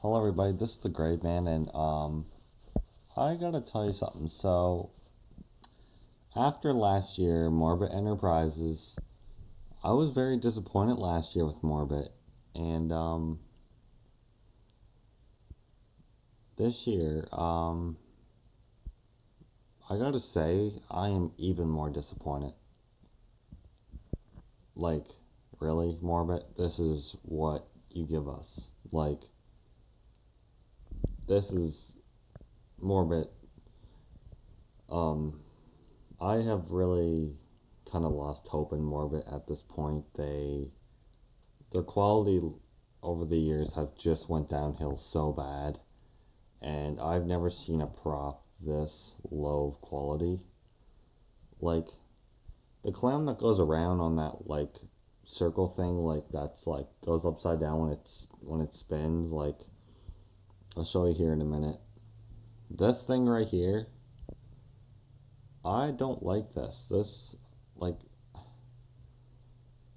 Hello everybody, this is the Grave Man, and I gotta tell you something. So after last year, Morbid Enterprises, I was very disappointed last year with Morbid, and this year, I gotta say I am even more disappointed. Like, really, Morbid? This is what you give us? Like, this is Morbid. I have really kind of lost hope in Morbid at this point. Their quality over the years have just went downhill so bad, and I've never seen a prop this low of quality. Like the clown that goes around on that like circle thing, like that's like goes upside down when it spins. Like I'll show you here in a minute. This thing right here, I don't like this. This like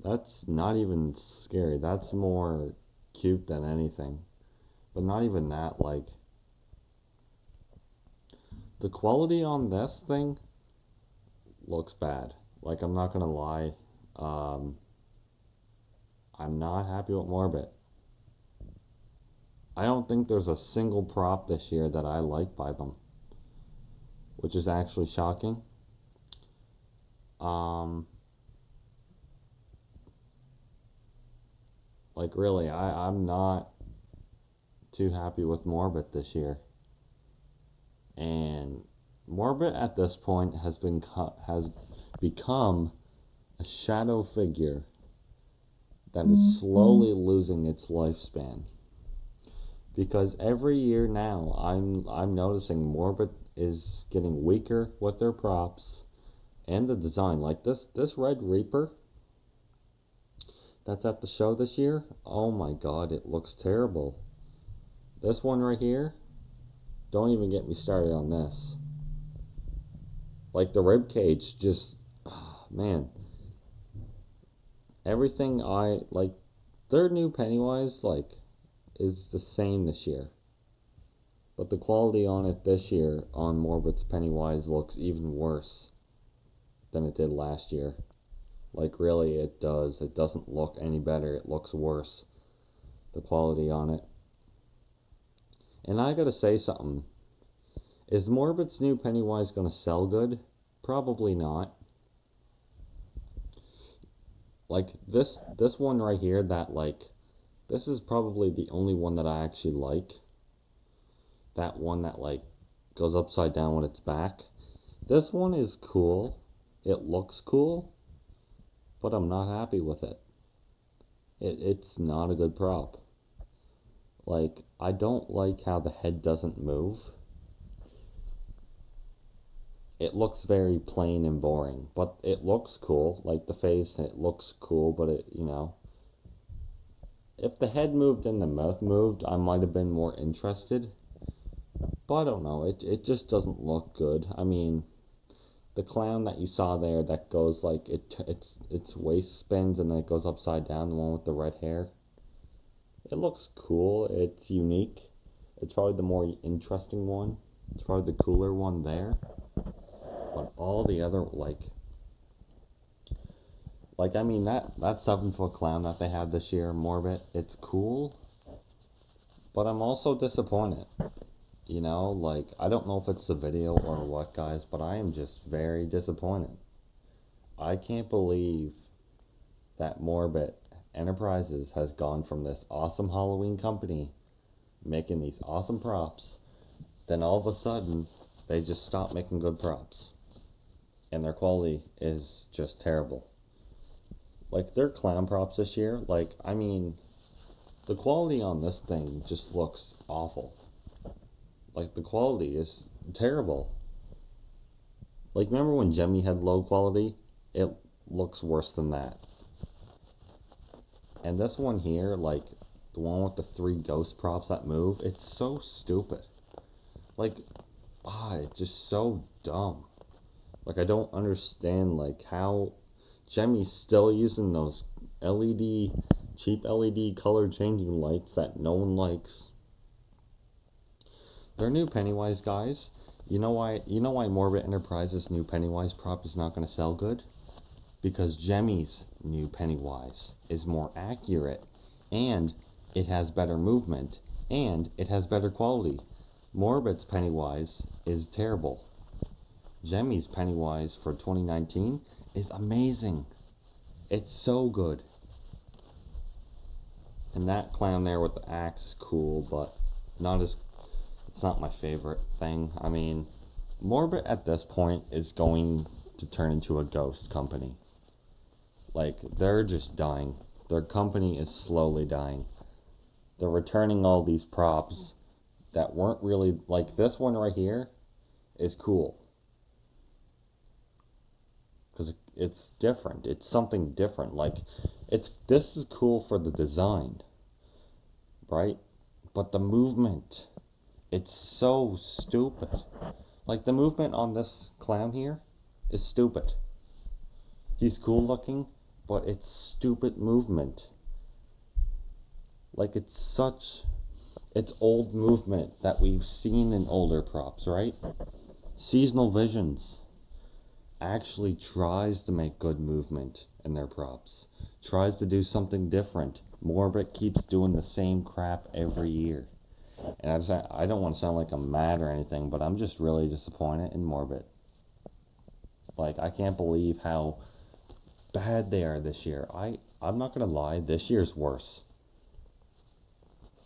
That's not even scary. That's more cute than anything. But not even that, like the quality on this thing looks bad. Like I'm not gonna lie. Um I'm not happy with Morbid. I don't think there's a single prop this year that I like by them, which is actually shocking. Um like really, I'm not too happy with Morbid this year. And Morbid at this point has become a shadow figure that is slowly losing its lifespan. Because every year now, I'm noticing Morbid is getting weaker with their props and the design. Like this Red Reaper that's at the show this year. Oh my God, it looks terrible. This one right here, don't even get me started on this. Like the rib cage, just man. Everything I like, their new Pennywise like is the same this year. But the quality on it this year on Morbid's Pennywise looks even worse than it did last year. Like really it does. It doesn't look any better. It looks worse. The quality on it. And I gotta say something. Is Morbid's new Pennywise gonna sell good? Probably not. Like this one right here that like this is probably the only one that I actually like. That one that like goes upside down when it's back. This one is cool. It looks cool, but I'm not happy with it. It's not a good prop. Like, I don't like how the head doesn't move. It looks very plain and boring, but it looks cool. Like the face, it looks cool, but if the head moved and the mouth moved, I might have been more interested. But I don't know. It just doesn't look good. I mean, the clown that you saw there that goes like its waist spins and then it goes upside down, the one with the red hair. It looks cool. It's unique. It's probably the more interesting one. It's probably the cooler one there. But all the other like I mean that 7 foot clown that they have this year, Morbid, it's cool. But I'm also disappointed. You know, like I don't know if it's the video or what, guys, but I am just very disappointed. I can't believe that Morbid Enterprises has gone from this awesome Halloween company making these awesome props, then all of a sudden they just stop making good props. And their quality is just terrible. Like their clown props this year, like I mean, the quality on this thing just looks awful. Like the quality is terrible. Like remember when Jemmy had low quality? It looks worse than that. And this one here, like the one with the 3 ghost props that move, it's so stupid. Like, it's just so dumb. Like I don't understand like how Jemmy's still using those cheap LED color changing lights that no one likes. Their new Pennywise, guys. You know why? You know why Morbid Enterprises' new Pennywise prop is not going to sell good? Because Jemmy's new Pennywise is more accurate, and it has better movement, and it has better quality. Morbid's Pennywise is terrible. Jemmy's Pennywise for 2019 is amazing. It's so good. And that clown there with the axe is cool, but it's not my favorite thing. I mean, Morbid at this point is going to turn into a ghost company. Like, they're just dying. Their company is slowly dying. They're returning all these props that weren't really, like this one right here is cool. Because it's different. It's something different. Like, this is cool for the design, right? But the movement, it's so stupid. Like, the movement on this clown here is stupid. He's cool looking, but it's stupid movement. Like, it's old movement that we've seen in older props, right? Seasonal Visions actually tries to make good movement in their props. Tries to do something different. Morbid keeps doing the same crap every year. And I don't want to sound like I'm mad or anything, but I'm just really disappointed in Morbid. Like, I can't believe how bad they are this year. I'm not gonna lie, this year's worse.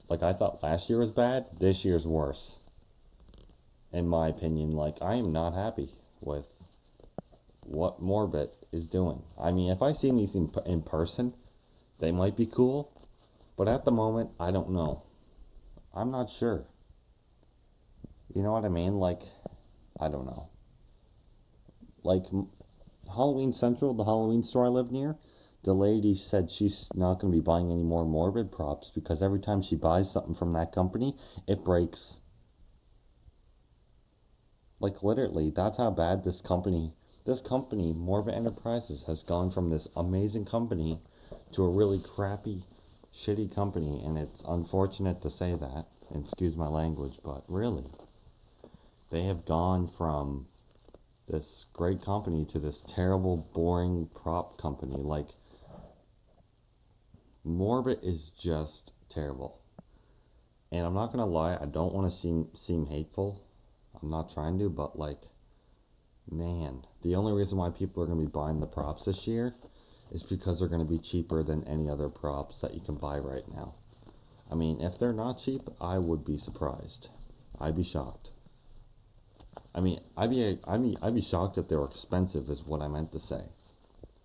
Like, I thought last year was bad, this year's worse. In my opinion, like, I am not happy with what Morbid is doing. I mean, if I see these in person, they might be cool, but at the moment, I don't know. I'm not sure. You know what I mean? Like, I don't know. Like, Halloween Central, the Halloween store I live near, the lady said she's not going to be buying any more Morbid props because every time she buys something from that company, it breaks. Like, literally, that's how bad this company, Morbid Enterprises, has gone from this amazing company to a really crappy, shitty company, and it's unfortunate to say that, and excuse my language, but really, they have gone from this great company to this terrible, boring prop company. Like, Morbid is just terrible. And I'm not gonna lie, I don't want to seem hateful. I'm not trying to, but like, man, the only reason why people are gonna be buying the props this year is because they're gonna be cheaper than any other props that you can buy right now. I mean, if they're not cheap, I would be surprised. I'd be shocked. I mean, I'd be shocked if they were expensive, is what I meant to say,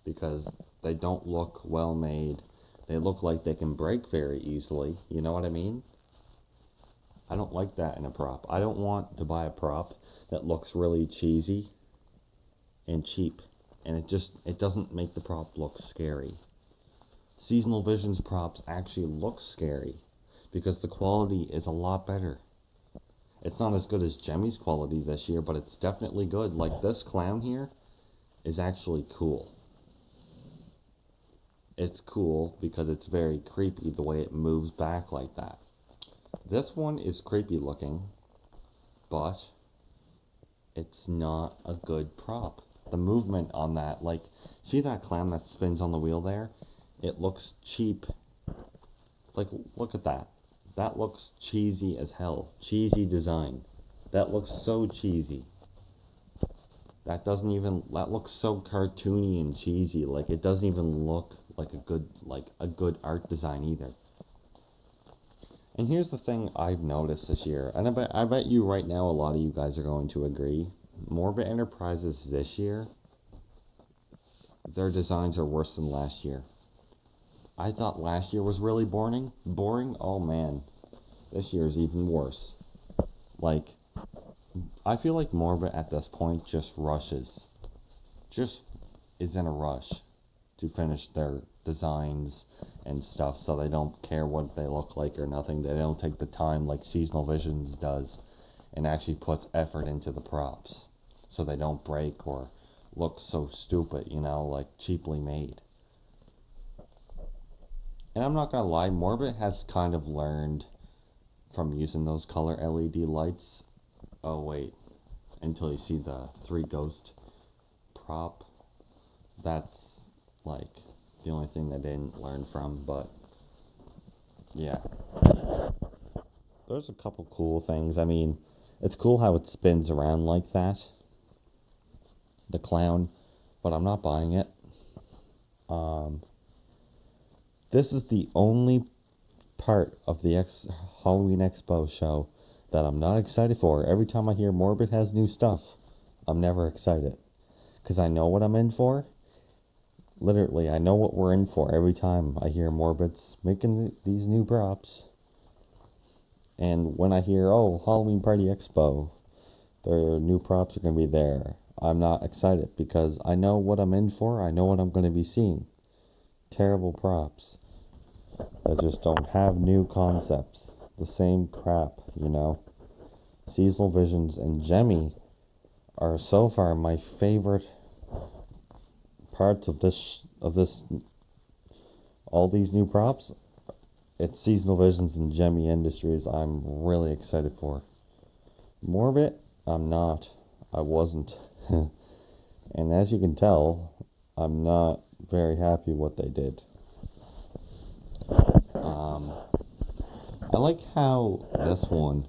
because they don't look well made. They look like they can break very easily. You know what I mean? I don't like that in a prop. I don't want to buy a prop that looks really cheesy and cheap, and it doesn't make the prop look scary. Seasonal Visions props actually look scary because the quality is a lot better. It's not as good as Jemmy's quality this year, but it's definitely good. Like, this clown here is actually cool. It's cool because it's very creepy the way it moves back like that. This one is creepy looking, but it's not a good prop. The movement on that, like, see that clown that spins on the wheel there? It looks cheap. Like, look at that. That looks cheesy as hell. Cheesy design. That looks so cheesy. That looks so cartoony and cheesy. Like, it doesn't even look like a good art design either. And here's the thing I've noticed this year, and I bet you right now a lot of you guys are going to agree. Morbid Enterprises this year, their designs are worse than last year. I thought last year was really boring. Oh man, this year is even worse. Like, I feel like Morbid at this point just is in a rush to finish their designs and stuff, so they don't care what they look like or nothing. They don't take the time like Seasonal Visions does and actually puts effort into the props so they don't break or look so stupid, you know, like cheaply made. And I'm not gonna lie, Morbid has kind of learned from using those color LED lights. Oh wait, until you see the 3 ghost prop. That's like the only thing they didn't learn from, but yeah. There's a couple cool things. I mean, it's cool how it spins around like that. The clown, but I'm not buying it. This is the only part of the Halloween Expo show that I'm not excited for. Every time I hear Morbid has new stuff, I'm never excited. Because I know what I'm in for. Literally, I know what we're in for every time I hear Morbids making these new props. And when I hear, oh, Halloween Party Expo, their new props are going to be there, I'm not excited because I know what I'm in for. I know what I'm going to be seeing. Terrible props that just don't have new concepts. The same crap, you know. Seasonal Visions and Jemmy are so far my favorite parts of this all these new props. It's Seasonal Visions and Jemmy Industries I'm really excited for. Morbid, I'm not. I wasn't. And as you can tell, I'm not very happy what they did. I like how this one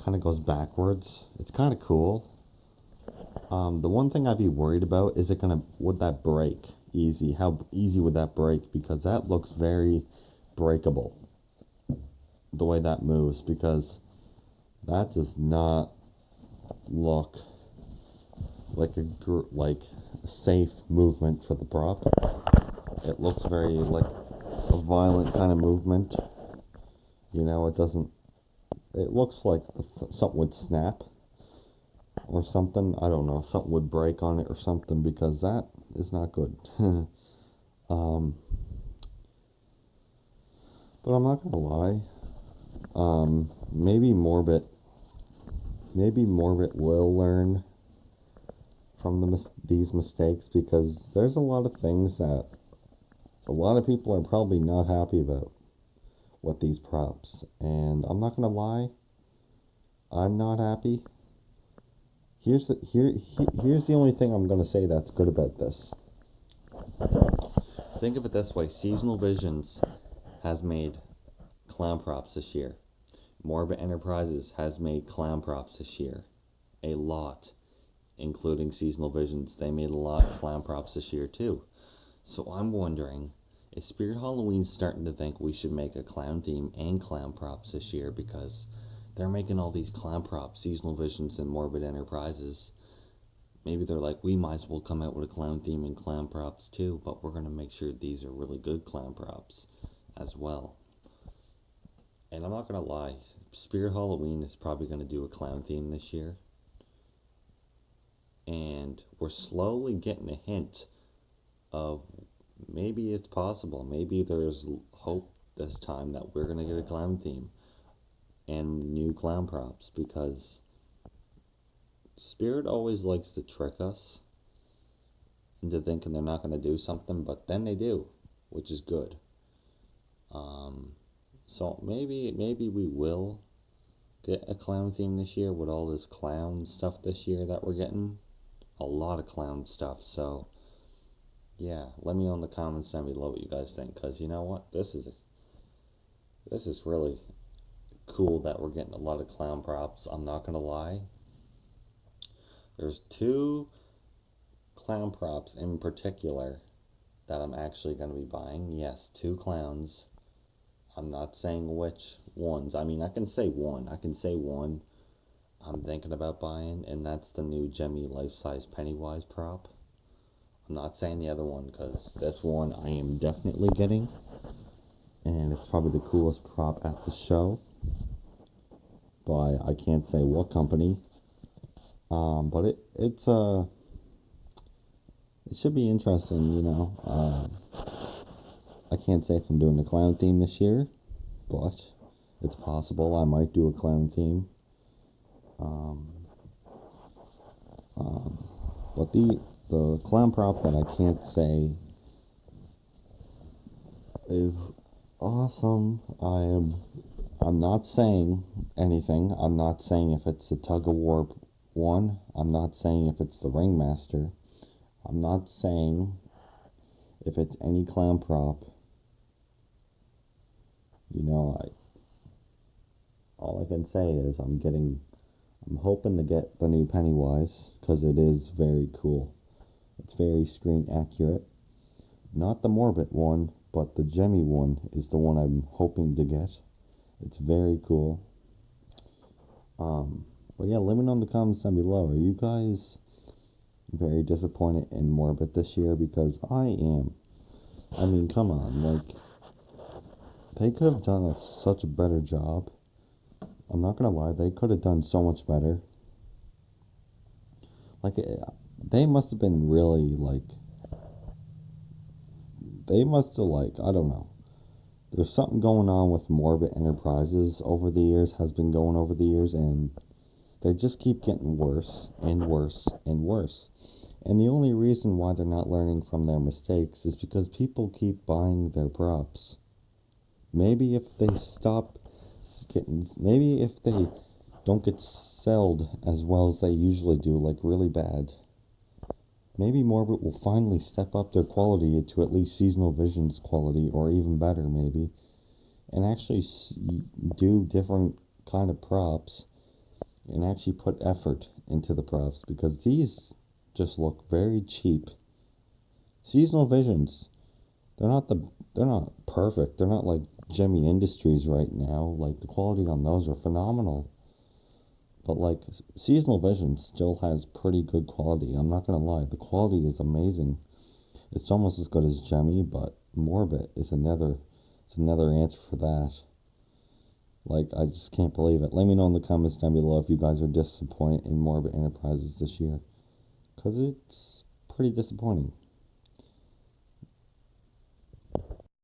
kind of goes backwards. It's kind of cool. The one thing I'd be worried about is would that break easy? How easy would that break? Because that looks very breakable. The way that moves, because that does not look like a safe movement for the prop. It looks very like a violent kind of movement. You know, it doesn't. It looks like something would snap or something. I don't know. Something would break on it or something, because that is not good. But I'm not gonna lie. Maybe Morbid will learn from these mistakes, because there's a lot of things that a lot of people are probably not happy about with these props, and I'm not gonna lie, I'm not happy. Here's the only thing I'm gonna say that's good about this. Think of it this way: Seasonal Visions has made clown props this year. Morbid Enterprises has made clown props this year. A lot. Including Seasonal Visions. They made a lot of clown props this year too. So I'm wondering, is Spirit Halloween starting to think we should make a clown theme and clown props this year? Because they're making all these clown props, Seasonal Visions and Morbid Enterprises. Maybe they're like, we might as well come out with a clown theme and clown props too, but we're going to make sure these are really good clown props as well. And I'm not going to lie, Spirit Halloween is probably going to do a clown theme this year. And we're slowly getting a hint of maybe it's possible. Maybe there's hope this time that we're going to get a clown theme and new clown props, because Spirit always likes to trick us into thinking they're not going to do something, but then they do, which is good. So maybe we will get a clown theme this year with all this clown stuff this year that we're getting. A lot of clown stuff. So yeah, let me know in the comments down below what you guys think, because you know what, this is really cool that we're getting a lot of clown props. I'm not gonna lie, there's 2 clown props in particular that I'm actually gonna be buying. Yes, 2 clowns. I'm not saying which ones. I mean, I can say one I'm thinking about buying, and that's the new Jemmy life-size Pennywise prop. I'm not saying the other one, because this one I am definitely getting, and it's probably the coolest prop at the show, but I can't say what company. But it should be interesting, you know. I can't say if I'm doing a clown theme this year, but it's possible I might do a clown theme. But the clown prop that I can't say is awesome. I am I'm not saying anything. I'm not saying if it's the tug of war one. I'm not saying if it's the ringmaster. I'm not saying if it's any clown prop. You know, all I can say is I'm hoping to get the new Pennywise because it is very cool. It's very screen accurate. Not the Morbid one, but the Gemmy one is the one I'm hoping to get. It's very cool. But yeah, let me know in the comments down below. Are you guys very disappointed in Morbid this year? Because I am. I mean, come on, like, they could have done such a better job. I'm not gonna lie, they could have done so much better. Like, they must have been really, like, they must have, like, I don't know. There's something going on with Morbid Enterprises over the years, has been going over the years, and they just keep getting worse and worse and worse. And the only reason why they're not learning from their mistakes is because people keep buying their props. Maybe if they maybe if they don't get sold as well as they usually do, like really bad, maybe Morbid will finally step up their quality to at least Seasonal Vision's quality, or even better maybe, and actually do different kind of props and actually put effort into the props, because these just look very cheap. Seasonal Visions, they're not perfect. They're not like Gemmy Industries right now. Like, the quality on those are phenomenal. But like, Seasonal Vision still has pretty good quality. I'm not gonna lie, the quality is amazing. It's almost as good as Gemmy, but Morbid is another answer for that. Like, I just can't believe it. Let me know in the comments down below if you guys are disappointed in Morbid Enterprises this year, because it's pretty disappointing.